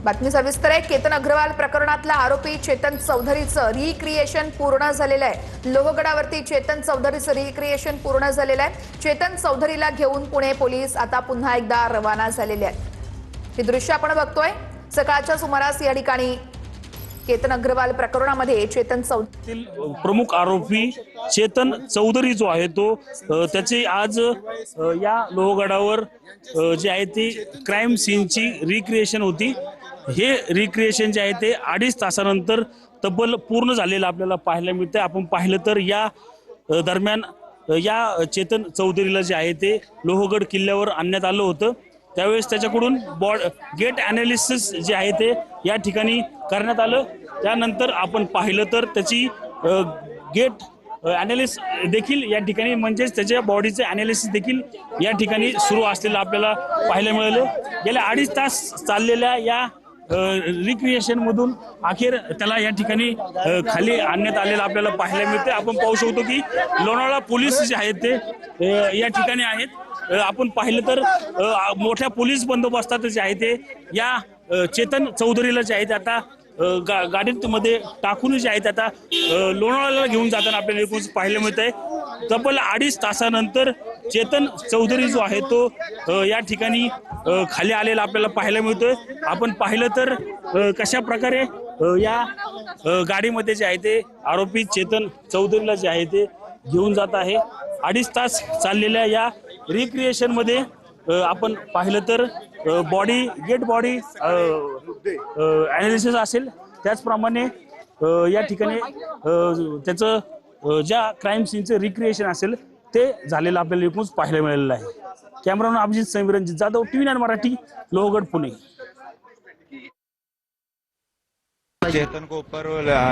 बातमी सविस्तर आहे। केतन अग्रवाल प्रकरणातला आरोपी चेतन चौधरीचं रिक्रिएशन पूर्ण झालेलं आहे। लोहगडावरती चेतन चौधरीचं रिक्रिएशन पूर्ण झालेलं आहे। चेतन चौधरीला घेऊन पुणे पोलीस आता पुन्हा एकदा रवाना झालेले आहेत। हे दृश्य आपण बघतोय। सकाळच्या सुमारास या ठिकाणी केतन अग्रवाल प्रकरणामध्ये चेतन चौधरी प्रमुख आरोपी चेतन चौधरी जो आहे तो त्याचे आज या लोहगडावर जे आहे ते क्राइम सीनची रिक्रिएशन होती। हे रिक्रिएशन जे आहे ते 2.5 तासानंतर तब्बल पूर्ण झालेलं आपल्याला पाहायला मिळतं। आपण पाहिलं तर या दरम्यान या चेतन चौधरीला जे आहे ते लोहगड किल्ल्यावर आणण्यात आलं होतं। त्यावेळेस त्याच्याकडून गेट ॲनालिसिस जे आहे ते या ठिकाणी करण्यात आलं। त्यानंतर आपण पाहिलं तर त्याची गेट ॲनालिसिस देखील या ठिकाणी म्हणजेच त्याच्या बॉडीचे ॲनालिसिस देखील या ठिकाणी सुरू असलेलं आपल्याला पाहायला मिळालं। गेल्या 2.5 तास चाललेल्या या रिक्रिएशन मधून अखेर त्याला या ठिकाणी खाली आणण्यात आलेलं आपल्याला पाहायला मिळते। आपण पाहू शकतो की लोणावळा पोलीस जे आहेत ते या ठिकाणी आहेत। आपण पाहिलं तर मोठ्या पोलीस बंदोबस्तात जे आहे ते या चेतन चौधरीला जे आहे ते आता गाडीमध्ये टाकून जे आहेत आता लोणावळ्याला घेऊन जाताना आपल्याला एकूण पाहायला मिळत आहे। तब्बल 2.5 तासानंतर चेतन चौधरी जो आहे तो या ठिकाणी खाली आलेला आपल्याला पाहायला मिळतोय। आपण पाहिलं तर कशा प्रकारे या गाडीमध्ये जे आहे ते आरोपी चेतन चौधरीला जे आहे ते घेऊन जात आहे। 2.5 तास चाललेल्या या रिक्रिएशन मध्ये आपण पाहिलं तर गेट बॉडी ॲनालिसिस असेल, त्याचप्रमाणे या ठिकाणी त्याचं ज्या क्राईम सीनचं रिक्रिएशन असेल ते झालेलं आपल्याला एकूण पाहायला मिळालेलं आहे। Cameraman Abhijit Samiranjit Jadhav, TV9 Marathi, Lohgad, Pune. चेतन को ऊपर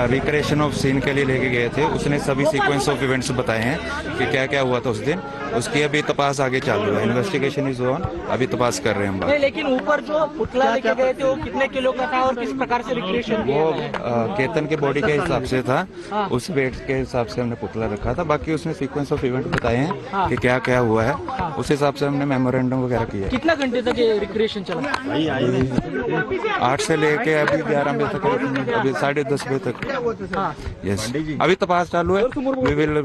रिक्रिएशन ऑफ सीन के लिए लेके गए थे। उसने सभी सीक्वेंस ऑफ इवेंट्स बताए हैं कि क्या क्या हुआ था उस दिन। उसकी अभी तपास आगे चालू है। Investigation is on. अभी तपास कर रहे हैं हम बात। नहीं, लेकिन ऊपर जो पुतला लेके गए थे वो कितने किलो का था और किस प्रकार से रिक्रिएशन किया वो गया? केतन के बॉडी के हिसाब से था। उस वेट के हिसाब से हमने पुतला रखा था। बाकी उसने सीक्वेंस ऑफ इवेंट बताए हैं कि क्या क्या हुआ है। उस हिसाब से हमने मेमोरेंडम वगैरह किया। कितना घंटे तक ये रिक्रिएशन चला? 8 से लेके अभी 11 बजे तक, अभी 10:30 बजे तक। यस, अभी तपास चालू है। We will